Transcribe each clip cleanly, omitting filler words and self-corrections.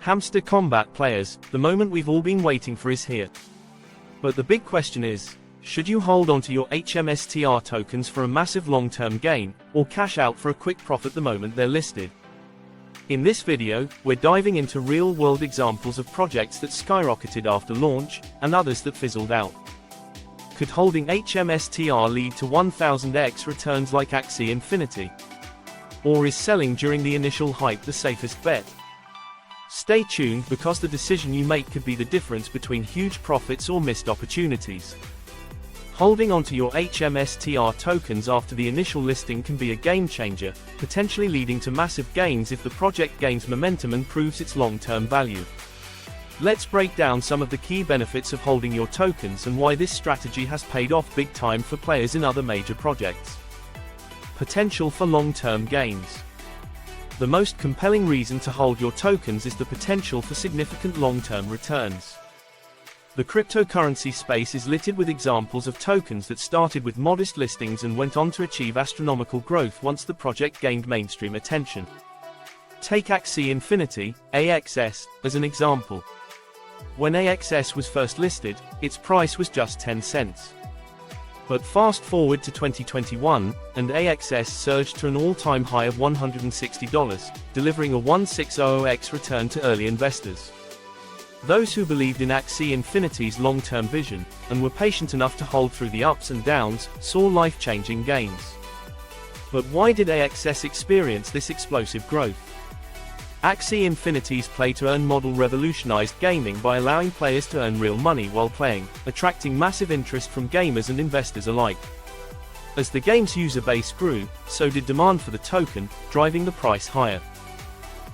Hamster Kombat players, the moment we've all been waiting for is here. But the big question is, should you hold onto your HMSTR tokens for a massive long-term gain, or cash out for a quick profit the moment they're listed? In this video, we're diving into real-world examples of projects that skyrocketed after launch, and others that fizzled out. Could holding HMSTR lead to 1000x returns like Axie Infinity? Or is selling during the initial hype the safest bet? Stay tuned because the decision you make could be the difference between huge profits or missed opportunities. Holding onto your HMSTR tokens after the initial listing can be a game changer, potentially leading to massive gains if the project gains momentum and proves its long-term value. Let's break down some of the key benefits of holding your tokens and why this strategy has paid off big time for players in other major projects. Potential for long-term gains. The most compelling reason to hold your tokens is the potential for significant long-term returns. The cryptocurrency space is littered with examples of tokens that started with modest listings and went on to achieve astronomical growth once the project gained mainstream attention. Take Axie Infinity, AXS, as an example. When AXS was first listed, its price was just 10 cents. But fast forward to 2021, and AXS surged to an all-time high of $160, delivering a 1600x return to early investors. Those who believed in Axie Infinity's long-term vision, and were patient enough to hold through the ups and downs, saw life-changing gains. But why did AXS experience this explosive growth? Axie Infinity's play-to-earn model revolutionized gaming by allowing players to earn real money while playing, attracting massive interest from gamers and investors alike. As the game's user base grew, so did demand for the token, driving the price higher.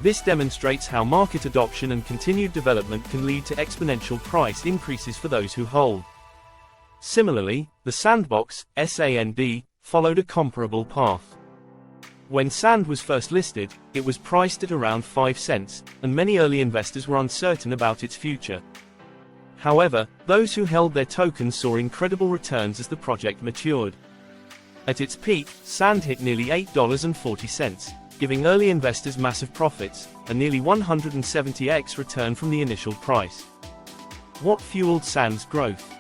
This demonstrates how market adoption and continued development can lead to exponential price increases for those who hold. Similarly, the Sandbox, SAND, followed a comparable path. When SAND was first listed, it was priced at around 5 cents, and many early investors were uncertain about its future. However, those who held their tokens saw incredible returns as the project matured. At its peak, SAND hit nearly $8.40, giving early investors massive profits, a nearly 170x return from the initial price. What fueled SAND's growth?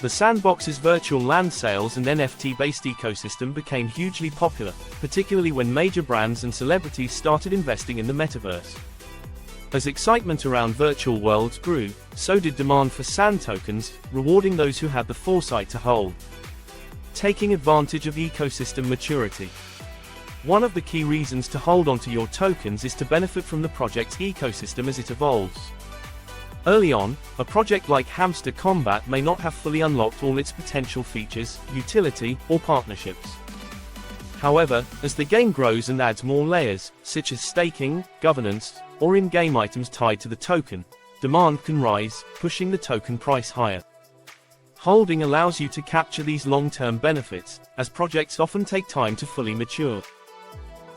The Sandbox's virtual land sales and NFT-based ecosystem became hugely popular, particularly when major brands and celebrities started investing in the metaverse. As excitement around virtual worlds grew, so did demand for SAND tokens, rewarding those who had the foresight to hold. Taking advantage of ecosystem maturity. One of the key reasons to hold onto your tokens is to benefit from the project's ecosystem as it evolves. Early on, a project like Hamster Kombat may not have fully unlocked all its potential features, utility, or partnerships. However, as the game grows and adds more layers, such as staking, governance, or in-game items tied to the token, demand can rise, pushing the token price higher. Holding allows you to capture these long-term benefits, as projects often take time to fully mature.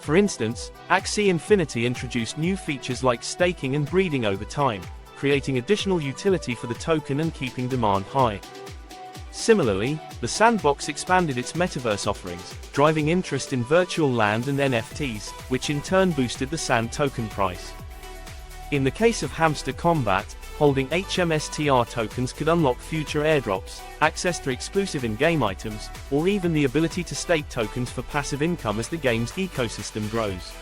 For instance, Axie Infinity introduced new features like staking and breeding over time, creating additional utility for the token and keeping demand high. Similarly, the Sandbox expanded its metaverse offerings, driving interest in virtual land and NFTs, which in turn boosted the SAND token price. In the case of Hamster Kombat, holding HMSTR tokens could unlock future airdrops, access to exclusive in-game items, or even the ability to stake tokens for passive income as the game's ecosystem grows.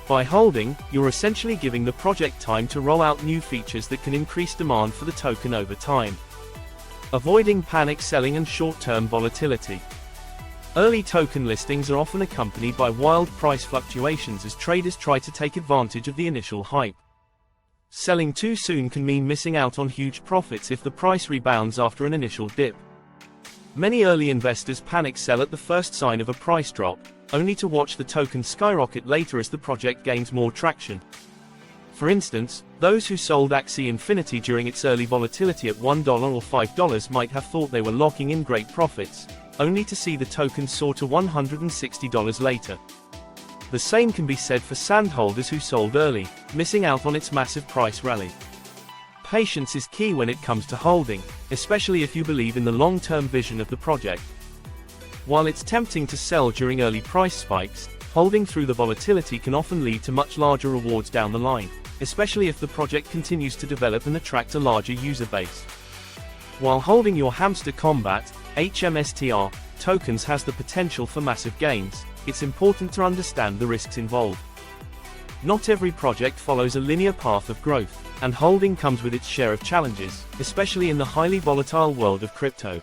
By holding, you're essentially giving the project time to roll out new features that can increase demand for the token over time. Avoiding panic selling and short-term volatility. Early token listings are often accompanied by wild price fluctuations as traders try to take advantage of the initial hype. Selling too soon can mean missing out on huge profits if the price rebounds after an initial dip. Many early investors panic sell at the first sign of a price drop, only to watch the token skyrocket later as the project gains more traction. For instance, those who sold Axie Infinity during its early volatility at $1 or $5 might have thought they were locking in great profits, only to see the token soar to $160 later. The same can be said for SAND holders who sold early, missing out on its massive price rally. Patience is key when it comes to holding, especially if you believe in the long-term vision of the project. While it's tempting to sell during early price spikes, holding through the volatility can often lead to much larger rewards down the line, especially if the project continues to develop and attract a larger user base. While holding your Hamster Kombat HMSTR tokens has the potential for massive gains, it's important to understand the risks involved. Not every project follows a linear path of growth, and holding comes with its share of challenges, especially in the highly volatile world of crypto.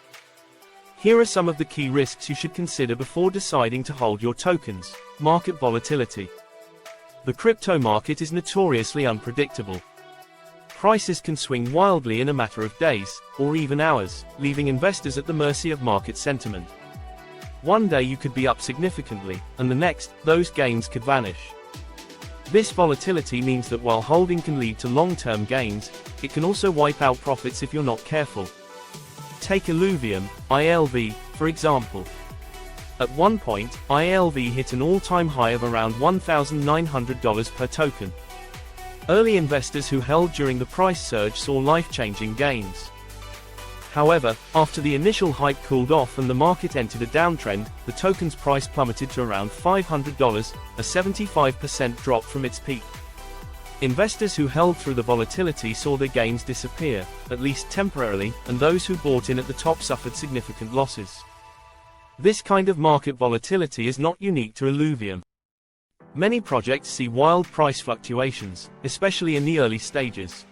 Here are some of the key risks you should consider before deciding to hold your tokens. Market volatility. The crypto market is notoriously unpredictable. Prices can swing wildly in a matter of days, or even hours, leaving investors at the mercy of market sentiment. One day you could be up significantly, and the next, those gains could vanish. This volatility means that while holding can lead to long-term gains, it can also wipe out profits if you're not careful. Take Illuvium, ILV, for example. At one point, ILV hit an all-time high of around $1,900 per token. Early investors who held during the price surge saw life-changing gains. However, after the initial hype cooled off and the market entered a downtrend, the token's price plummeted to around $500, a 75% drop from its peak. Investors who held through the volatility saw their gains disappear, at least temporarily, and those who bought in at the top suffered significant losses. This kind of market volatility is not unique to Illuvium. Many projects see wild price fluctuations, especially in the early stages.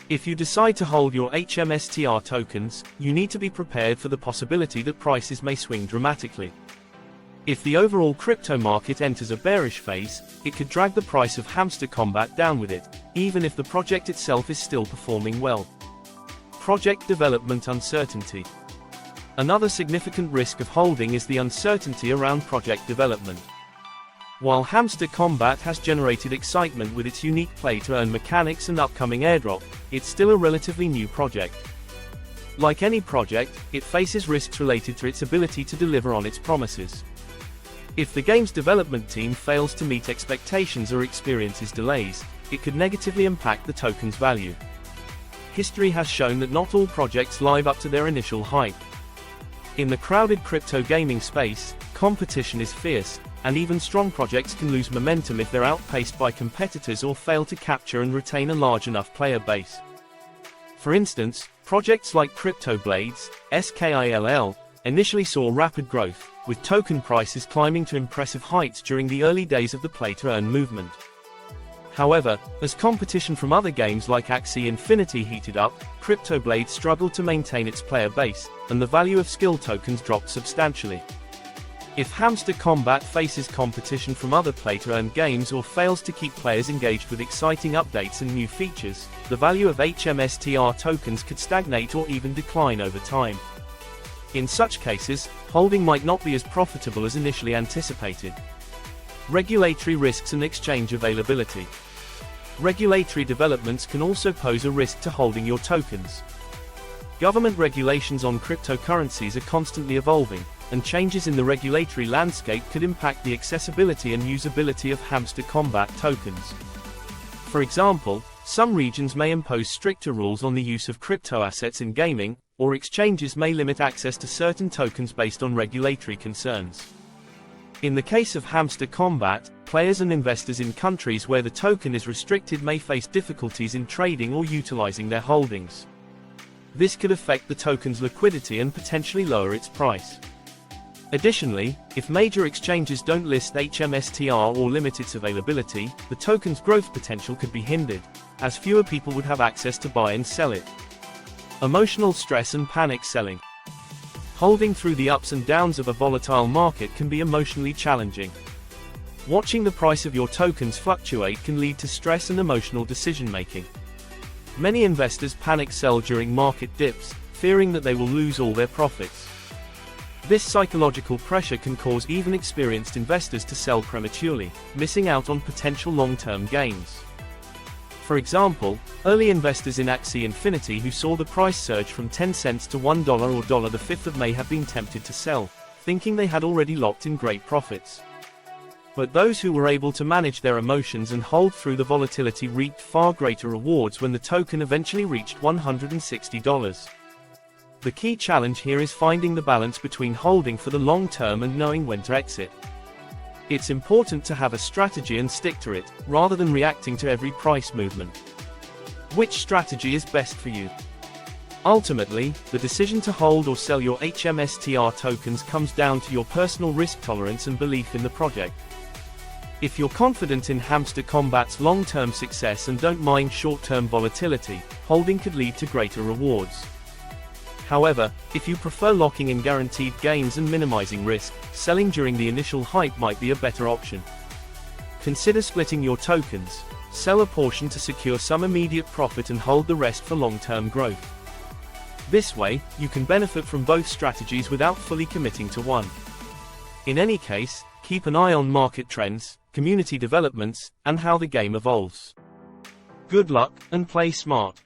If you decide to hold your HMSTR tokens, you need to be prepared for the possibility that prices may swing dramatically. If the overall crypto market enters a bearish phase, it could drag the price of Hamster Kombat down with it, even if the project itself is still performing well. Project development uncertainty. Another significant risk of holding is the uncertainty around project development. While Hamster Kombat has generated excitement with its unique play-to-earn mechanics and upcoming airdrop, it's still a relatively new project. Like any project, it faces risks related to its ability to deliver on its promises. If the game's development team fails to meet expectations or experiences delays, it could negatively impact the token's value. History has shown that not all projects live up to their initial hype. In the crowded crypto gaming space, competition is fierce, and even strong projects can lose momentum if they're outpaced by competitors or fail to capture and retain a large enough player base. For instance, projects like CryptoBlades, SKILL, initially saw rapid growth, with token prices climbing to impressive heights during the early days of the play-to-earn movement. However, as competition from other games like Axie Infinity heated up, CryptoBlades struggled to maintain its player base, and the value of skill tokens dropped substantially. If Hamster Kombat faces competition from other play-to-earn games or fails to keep players engaged with exciting updates and new features, the value of HMSTR tokens could stagnate or even decline over time. In such cases, holding might not be as profitable as initially anticipated. Regulatory risks and exchange availability. Regulatory developments can also pose a risk to holding your tokens. Government regulations on cryptocurrencies are constantly evolving, and changes in the regulatory landscape could impact the accessibility and usability of Hamster Kombat tokens. For example, some regions may impose stricter rules on the use of crypto assets in gaming, or exchanges may limit access to certain tokens based on regulatory concerns. In the case of Hamster Kombat, players and investors in countries where the token is restricted may face difficulties in trading or utilizing their holdings. This could affect the token's liquidity and potentially lower its price. Additionally, if major exchanges don't list HMSTR or limit its availability, the token's growth potential could be hindered, as fewer people would have access to buy and sell it. Emotional stress and panic selling. Holding through the ups and downs of a volatile market can be emotionally challenging. Watching the price of your tokens fluctuate can lead to stress and emotional decision-making. Many investors panic sell during market dips, fearing that they will lose all their profits. This psychological pressure can cause even experienced investors to sell prematurely, missing out on potential long-term gains. For example, early investors in Axie Infinity who saw the price surge from 10 cents to $1 or $5 of May have been tempted to sell, thinking they had already locked in great profits. But those who were able to manage their emotions and hold through the volatility reaped far greater rewards when the token eventually reached $160. The key challenge here is finding the balance between holding for the long term and knowing when to exit. It's important to have a strategy and stick to it, rather than reacting to every price movement. Which strategy is best for you? Ultimately, the decision to hold or sell your HMSTR tokens comes down to your personal risk tolerance and belief in the project. If you're confident in Hamster Kombat's long-term success and don't mind short-term volatility, holding could lead to greater rewards. However, if you prefer locking in guaranteed gains and minimizing risk, selling during the initial hype might be a better option. Consider splitting your tokens. Sell a portion to secure some immediate profit and hold the rest for long-term growth. This way, you can benefit from both strategies without fully committing to one. In any case, keep an eye on market trends, community developments, and how the game evolves. Good luck, and play smart.